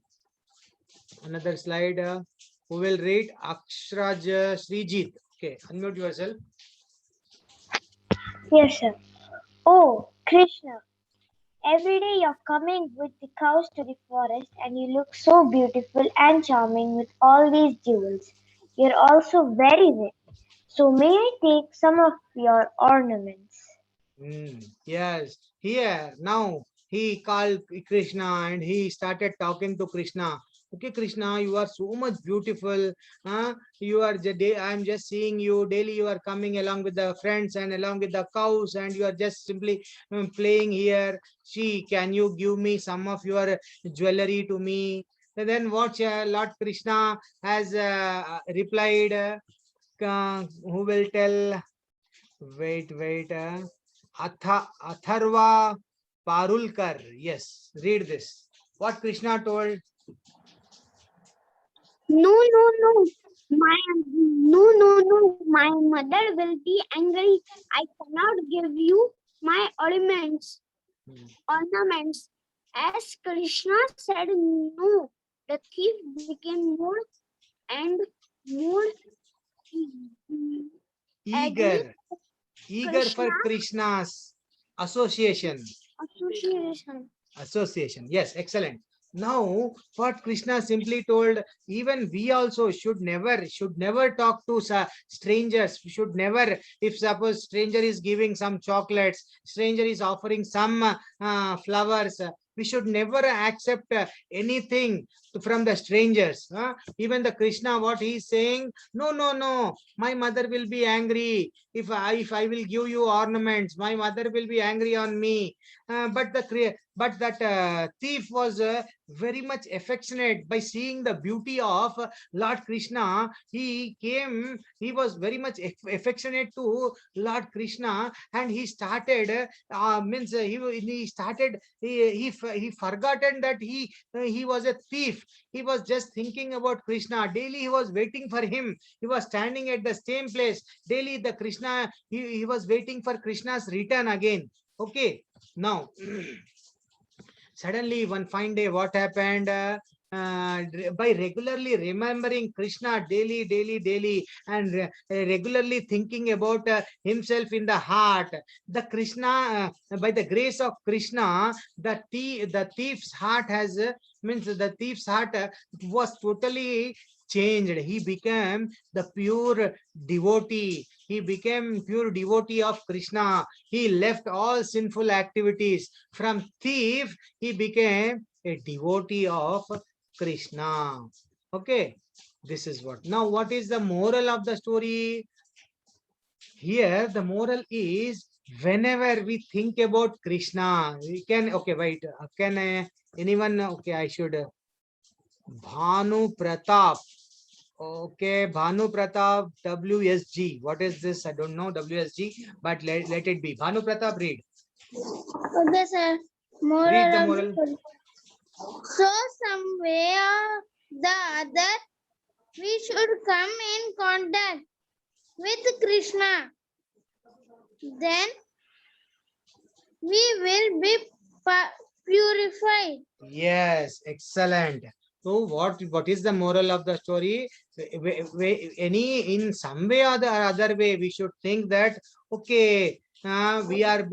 another slide. Who will read? Akshraj Srijit. Okay, unmute yourself. Yes, sir. Oh, Krishna, every day you're coming with the cows to the forest and you look so beautiful and charming with all these jewels. You're also very rich. So may I take some of your ornaments? Yes, here now he called Krishna and he started talking to Krishna. Okay, Krishna, you are so much beautiful. You are I'm just seeing you daily. You are coming along with the friends and along with the cows, and you are just simply playing here. See, can you give me some of your jewelry to me? And then what Lord Krishna has replied? Who will tell? Wait. Atharva Parulkar. Yes, read this. What Krishna told? No. My mother will be angry. I cannot give you my ornaments. As Krishna said no, the thief became more and more Eager for Krishna Krishna's association. association. Yes, excellent. Now, what Krishna simply told, even we also should never talk to strangers. We should never, if suppose stranger is giving some chocolates, stranger is offering some flowers, we should never accept anything from the strangers. Even the Krishna, what he is saying, no, my mother will be angry if I will give you ornaments. My mother will be angry on me. But but that thief was very much affectionate by seeing the beauty of Lord Krishna. He came, he was very much affectionate to Lord Krishna, and he started he started he forgotten that he was a thief. He was just thinking about Krishna. Daily he was waiting for him. He was standing at the same place. Daily the Krishna, he was waiting for Krishna's return again. Okay, now suddenly one fine day, what happened? By regularly remembering Krishna daily, and regularly thinking about himself in the heart, the Krishna, by the grace of Krishna, the thief's heart has means the thief's heart was totally changed. He became the pure devotee. He became pure devotee of Krishna. He left all sinful activities. From thief, he became a devotee of Krishna. Okay, this is what. Now, what is the moral of the story? Here, the moral is whenever we think about Krishna, we can, okay, wait, can anyone, okay, I should, Bhanu Pratap. Okay, Bhanu Pratap, WSG. What is this? I don't know, WSG, but let it be. Bhanu Pratap, read. Okay, sir. Read the Moral of moral. the story. So, some way or the other, we should come in contact with Krishna. Then we will be purified. Yes, excellent. So what is the moral of the story? Any in some way or the other way, we should think that okay, we have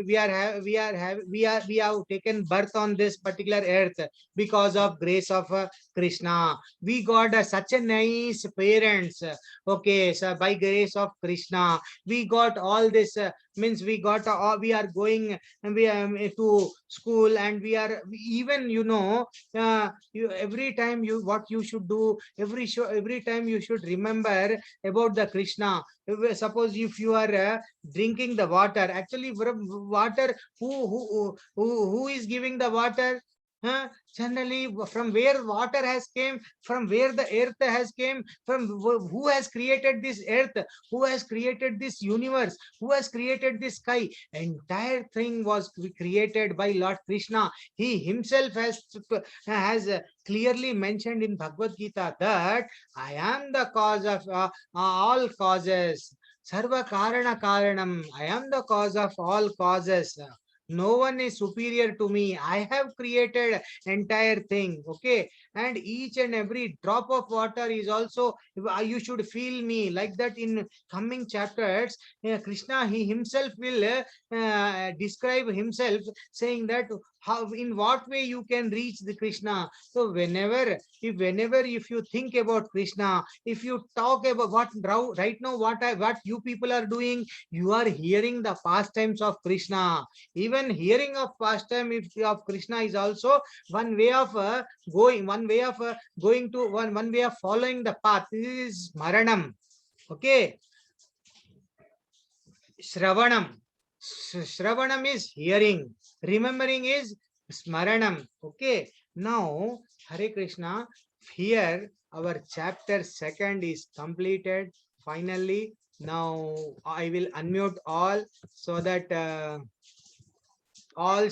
taken birth on this particular earth because of grace of Krishna. We got such a nice parents. Okay, so by grace of Krishna, we got all this. Means we got all. We are going and we to school, and we are even every time what you should do, every time you should remember about the Krishna. Suppose if you are drinking the water, actually from water, who is giving the water? Generally, from where water has came, from where the earth has came, from who has created this earth, who has created this universe, who has created this sky. Entire thing was created by Lord Krishna. He himself has clearly mentioned in Bhagavad Gita that I am the cause of all causes. Sarva Karana Karanam. I am the cause of all causes. No one is superior to me. I have created entire thing. Okay, and each and every drop of water is also, you should feel me like that. In coming chapters, Krishna, he himself will describe himself, saying that how, in what way you can reach the Krishna. So whenever if you think about Krishna, if you talk about what right now, what you people are doing, you are hearing the pastimes of Krishna. Even hearing of pastime of Krishna is also one way of one way of following the path. This is Maranam. Okay, Shravanam. Shravanam is hearing. Remembering is Smaranam. Okay. Now, Hare Krishna. Here, our chapter 2 is completed. Finally, now I will unmute all so that all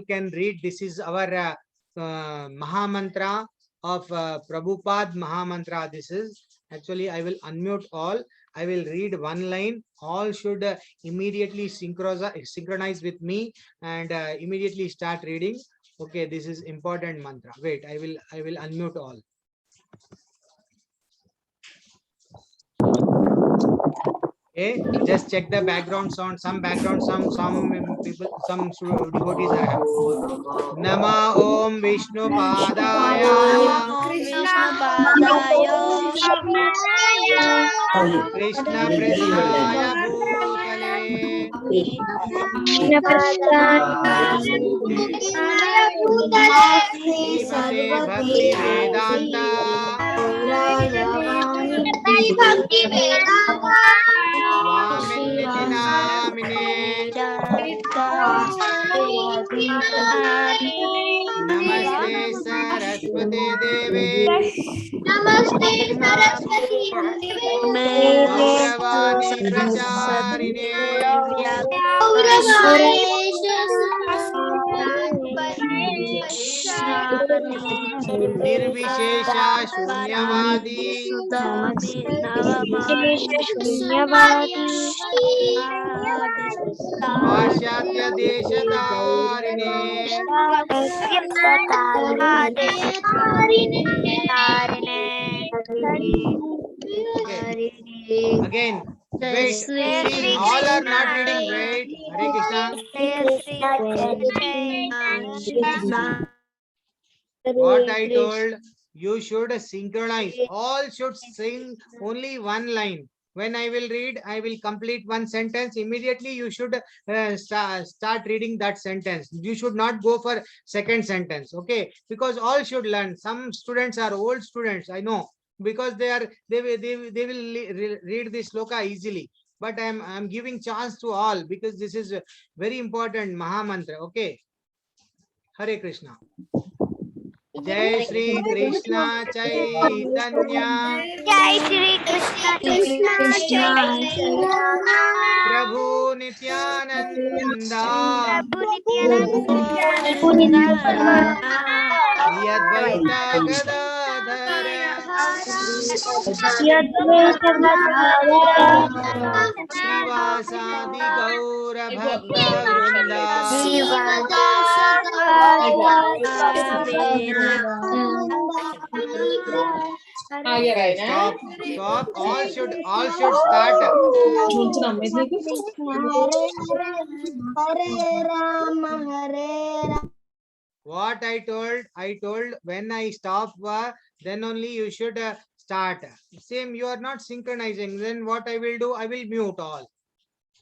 can read. This is our Maha Mantra of Prabhupada Maha Mantra. This is actually, I will unmute all. I will read one line. All should immediately synchronize with me and immediately start reading. Okay, this is important mantra. Wait, I will unmute all. Okay, just check the background sound. Some background sound, some people, some devotees are having. Nama Om Vishnu Padaya Krishna Prestaya Bhutale Srimate Bhakti Vedanta Swami Niti Namine Namaste Saraswate Deve Namaste Saraswati Devi. Gauravani Pracharine Nirvishesha Shunyavadi Pashatya Deshatarine. Okay. Again, wait. See, all are not reading. Wait. Hare Krishna. What I told, you should synchronize. All should sing only one line. When I will read, I will complete one sentence. Immediately, you should start reading that sentence. You should not go for second sentence. Okay, because all should learn. Some students are old students. I know, because they will read this sloka easily. But I'm giving chance to all, because this is a very important Maha Mantra. Okay. Hare Krishna. Jai Shri Krishna Chaitanya Jai Shri Krishna Prabhu Nityananda Shri Advaita Gadadhara Srivasadi Gaura Bhakta Vrinda. Stop, stop. All should start. What I told when I stop, then only you should start. Same, you are not synchronizing. Then what I will do, I will mute all.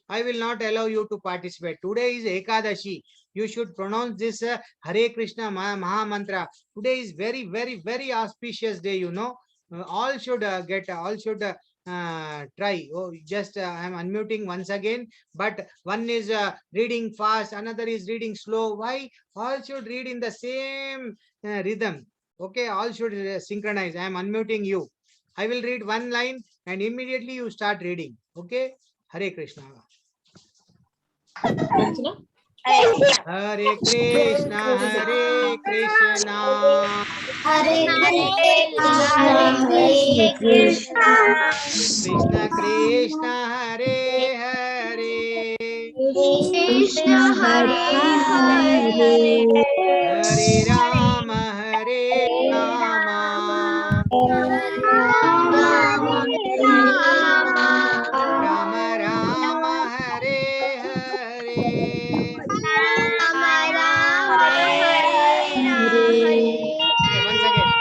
I will not allow you to participate. Today is Ekadashi. You should pronounce this Hare Krishna Maha Mantra. Today is very, very, very auspicious day, you know. All should try. Oh, just I am unmuting once again. But one is reading fast, another is reading slow. Why? All should read in the same rhythm. Okay, all should synchronize. I am unmuting you. I will read one line and immediately you start reading. Okay, Hare Krishna. Hare Krishna, Hare Krishna, Krishna Krishna, Hare Hare, Hare Rama, Hare Rama, Rama Rama, Hare Hare. Okay, once again.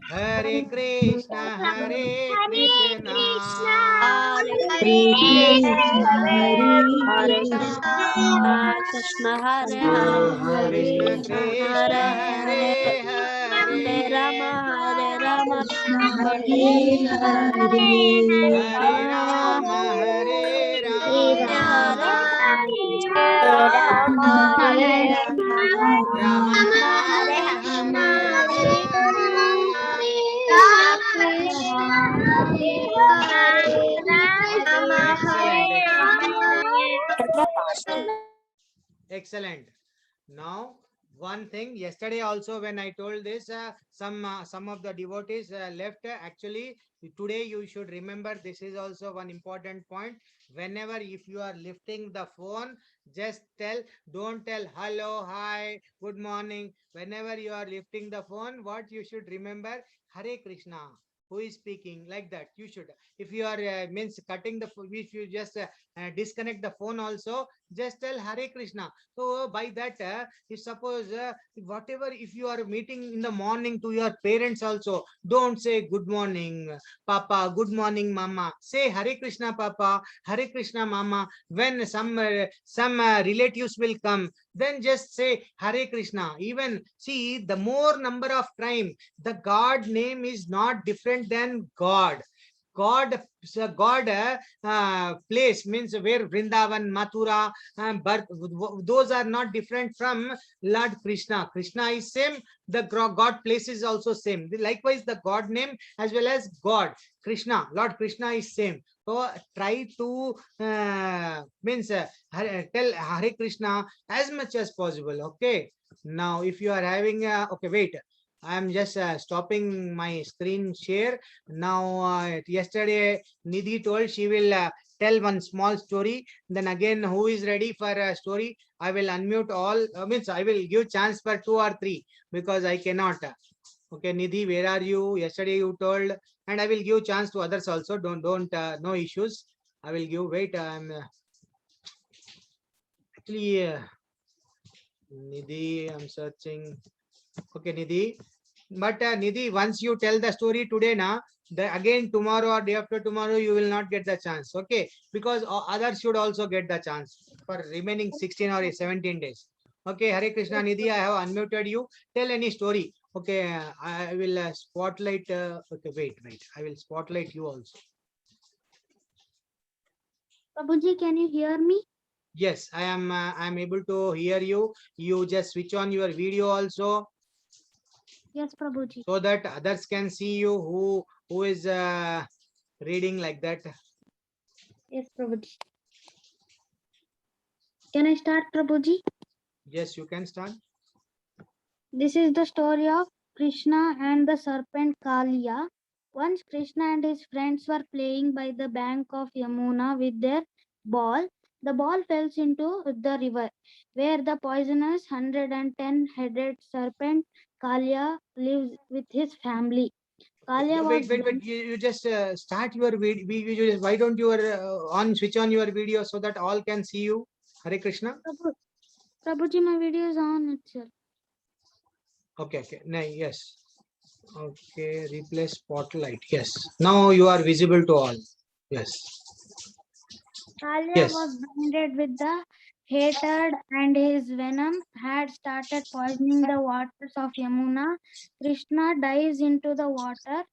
Hare Krishna, Hare Krishna, Krishna Krishna, Hare Hare, Hare Rama, Hare Rama, Rama Rama, Excellent. Now, one thing, yesterday also when I told this, some of the devotees left. Actually, today you should remember, this is also one important point. Whenever if you are lifting the phone, just don't tell hello, hi, good morning. Whenever you are lifting the phone, what you should remember, Hare Krishna. Who is speaking, like that you should. If you are means cutting the, if you just disconnect the phone also, just tell Hare Krishna. So by that, if suppose whatever, if you are meeting in the morning to your parents also, don't say good morning Papa, good morning Mama. Say Hare Krishna Papa, Hare Krishna Mama. When some relatives will come, then just say Hare Krishna. Even see, the more number of time, the God name is not different than God. place, means where Vrindavan, Mathura, birth, those are not different from Lord Krishna. Krishna is same, the God place is also same. Likewise, the God name as well as God, Krishna, Lord Krishna is same. So try to tell Hare Krishna as much as possible. Okay. Now, if you are having okay, wait. I am just stopping my screen share. Now, yesterday Nidhi told she will tell one small story. Then again, who is ready for a story? I will unmute all. Means I will give chance for 2 or 3 because I cannot. Okay, Nidhi, where are you? Yesterday you told, and I will give chance to others also. Don't no issues. I will give. Wait, I'm actually Nidhi. I'm searching. Okay, Nidhi. But Nidhi, once you tell the story today, again tomorrow or day after tomorrow, you will not get the chance. Okay, because others should also get the chance for remaining 16 or 17 days. Okay, Hare Krishna, Nidhi, I have unmuted you. Tell any story. Okay, I will spotlight. Okay, wait. I will spotlight you also. Prabhuji, can you hear me? Yes, I am able to hear you. You just switch on your video also, Yes, Prabhuji. so that others can see you who is reading like that. Yes, Prabhuji. Can I start, Prabhuji? Yes, you can start. This is the story of Krishna and the serpent Kaliya. Once Krishna and his friends were playing by the bank of Yamuna with their ball. The ball fell into the river, where the poisonous 110-headed serpent Kaliya lives with his family. Kaliya was Wait. You just start your video. Why don't you switch on your video so that all can see you? Hare Krishna. Prabhuji, my video is on itself. Okay. No, yes. Okay, replace spotlight. Yes. Now you are visible to all. Yes. Kaliya Yes. was blinded with the hatred and his venom had started poisoning the waters of Yamuna. Krishna dives into the water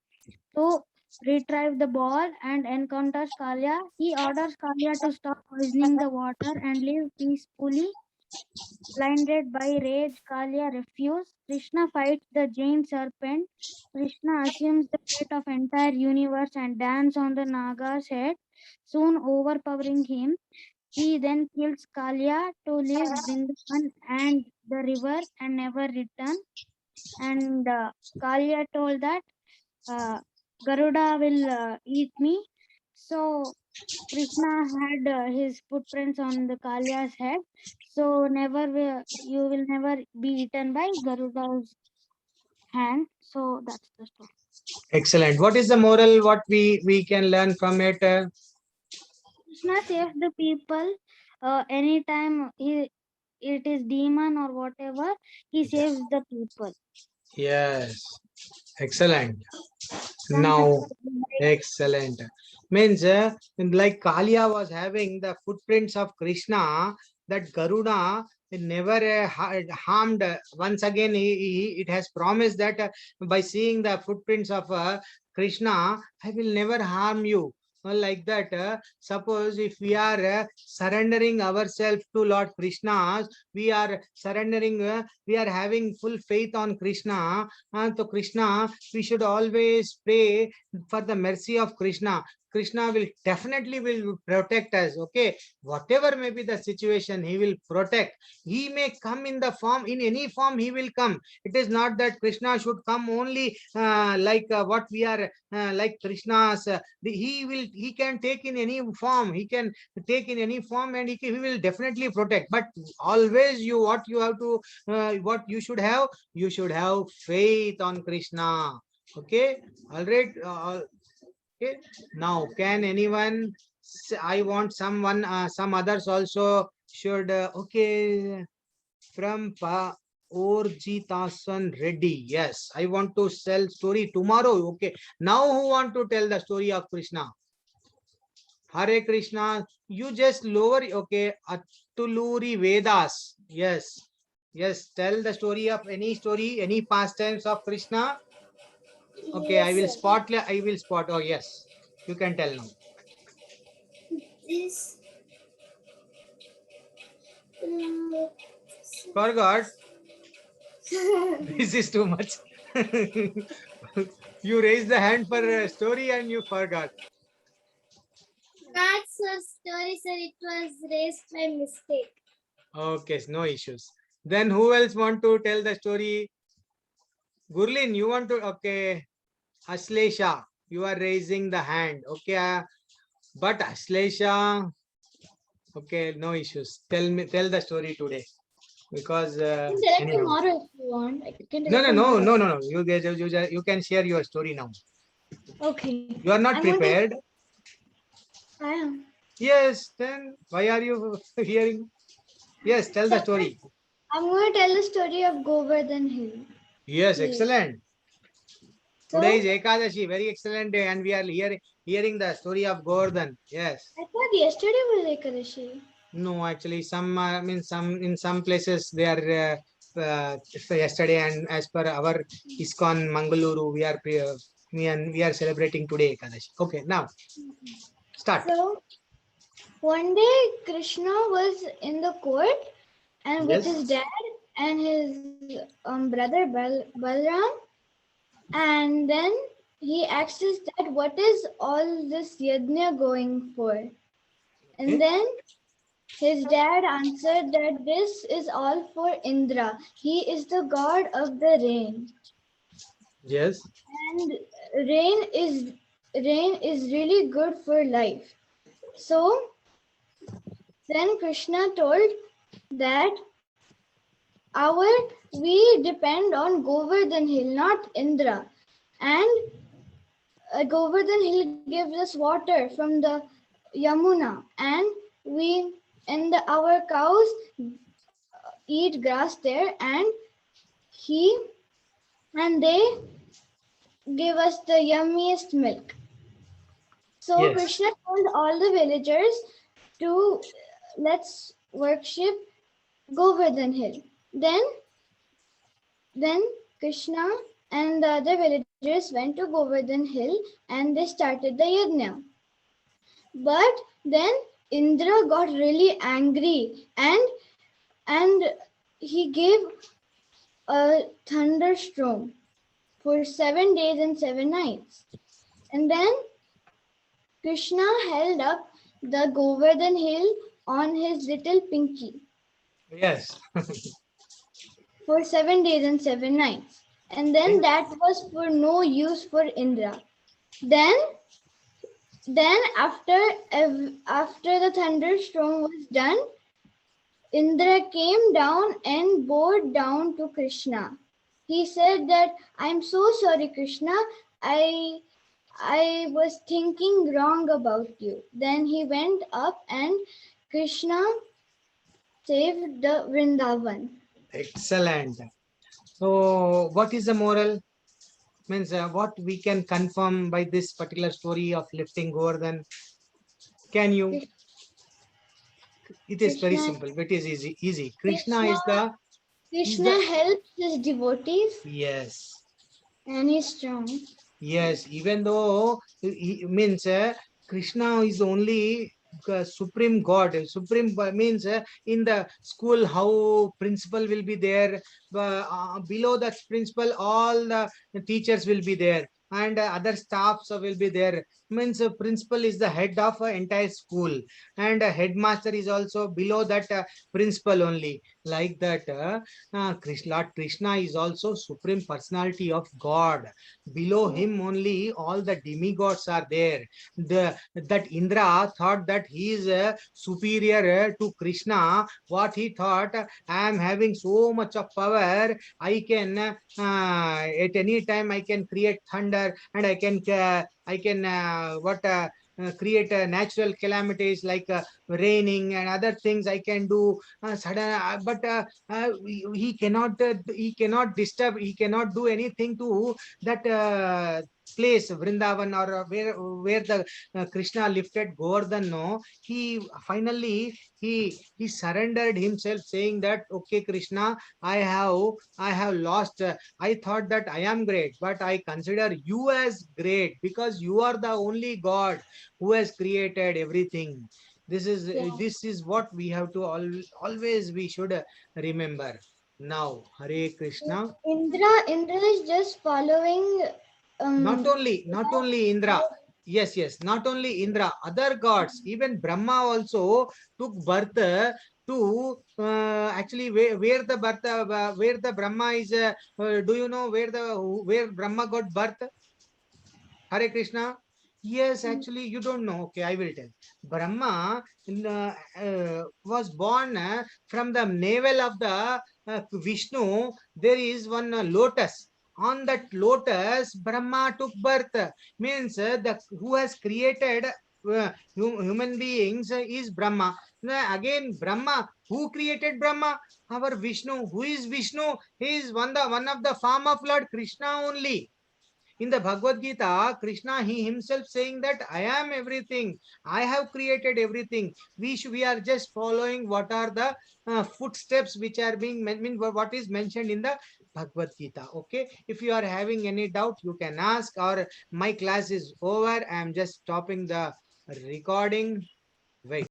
to retrieve the ball and encounters Kaliya. He orders Kaliya to stop poisoning the water and live peacefully. Blinded by rage, Kaliya refuses. Krishna fights the giant serpent. Krishna assumes the fate of entire universe and dances on the Naga's head, soon overpowering him. He then kills Kaliya to leave Vrindavan and the river and never return. And Kaliya told that Garuda will eat me. So Krishna had his footprints on the Kaliya's head. So you will never be eaten by Garuda's hand. So that's the story. Excellent. What is the moral? What we can learn from it? Krishna saves the people anytime it is demon or whatever, he saves the people. Yes. Excellent. Thank Now, you. excellent. Means like Kaliya was having the footprints of Krishna, that Garuda never harmed. Once again, it has promised that by seeing the footprints of Krishna, I will never harm you. Well, like that, suppose if we are surrendering ourselves to Lord Krishna, we are surrendering, we are having full faith on Krishna, to Krishna, we should always pray for the mercy of Krishna. Krishna will definitely will protect us. Okay, whatever may be the situation, he will protect. He may come in the form, in any form he will come. It is not that Krishna should come only like what we are like Krishna's. He can take in any form. He can take in any form, and he will definitely protect. But always what you have to what you should have. You should have faith on Krishna. Okay, all right. Okay. Now, can anyone? I want someone. Some others also should. Okay, from Orjitasan Reddy. Yes, I want to tell story tomorrow. Okay. Now, who want to tell the story of Krishna? Hare Krishna. You just lower. Okay. Atuluri Vedas. Yes. Yes. Tell the story of any story, any pastimes of Krishna. Okay, I will spot. Oh, yes. You can tell now. This. Forgot. This is too much. You raised the hand for a story and you forgot. That's a story, sir. It was raised by mistake. Okay, no issues. Then who else want to tell the story? Gurlin, you want to? Okay. Aslesha, you are raising the hand. Okay. But Aslesha, okay, no issues. Tell the story today. Because anyhow. Tomorrow if you want. I can No. You can share your story now. Okay. You are not I'm going to- prepared. I am. Yes, then why are you hearing? Yes, tell the story. I'm going to tell the story of Govardhan Hill. Yes, Yes. excellent. So, Today is Ekadashi, very excellent day, and we are hearing the story of Govardhan. Yes. I thought yesterday was Ekadashi. No, actually, some in some places they are so yesterday, and as per our ISKCON Mangaluru, we are celebrating today Ekadashi. Okay, now start. So, one day Krishna was in the court and with Yes. his dad and his brother Balram, and then he asked his dad, "What is all this yajna going for?" And Okay. then his dad answered that this is all for Indra. He is the god of the rain, Yes. and rain is really good for life. So then Krishna told that we depend on Govardhan Hill, not Indra, and Govardhan Hill gives us water from the Yamuna, and our cows eat grass there, and they give us the yummiest milk. So Yes. Krishna told all the villagers to let's worship Govardhan Hill. Then Krishna and the other villagers went to Govardhan Hill and they started the yajna. But then Indra got really angry and he gave a thunderstorm for 7 days and 7 nights. And then Krishna held up the Govardhan Hill on his little pinky Yes. for 7 days and 7 nights. And then that was for no use for Indra. Then after the thunderstorm was done, Indra came down and bowed down to Krishna. He said that, "I'm so sorry, Krishna. I was thinking wrong about you." Then he went up and Krishna saved the Vrindavan. Excellent. So, what is the moral? Means what we can confirm by this particular story of lifting Govardhan? Can you? It is very Krishna- simple. It is easy. Krishna is the Krishna helps his devotees yes. and he's strong. Yes, even though he means Krishna is only supreme God. Supreme means in the school how principal will be there. Below that principal, all the teachers will be there, and other staffs will be there. Means principal is the head of entire school, and headmaster is also below that principal only. Like that, Krishna is also supreme personality of God. Below him only all the demigods are there. That Indra thought that he is superior to Krishna. What he thought, I am having so much of power, I can at any time I can create thunder, and I can create natural calamities like raining and other things I can do sudden, but he cannot disturb, he cannot do anything to that place Vrindavan, or where the Krishna lifted Govardhan, no, he finally he surrendered himself, saying that, okay, Krishna, I have lost. I thought that I am great, but I consider you as great, because you are the only God who has created everything. This is what we have to always we should remember. Now, Hare Krishna. Indra is just following. Not only Indra. Yes, not only Indra, other gods, even Brahma also took birth to actually where the birth where the Brahma is. Do you know where Brahma got birth? Hare Krishna. Yes, actually, you don't know. Okay, I will tell. Brahma was born from the navel of the Vishnu. There is one lotus. On that lotus, Brahma took birth. Means the who has created human beings is Brahma. Again, Brahma. Who created Brahma? Our Vishnu. Who is Vishnu? He is one of the form of Lord Krishna only. In the Bhagavad Gita, Krishna, he himself saying that I am everything. I have created everything. We are just following what are the footsteps which are being what is mentioned in the Bhagavad Gita. Okay. If you are having any doubt, you can ask, or my class is over. I am just stopping the recording. Wait.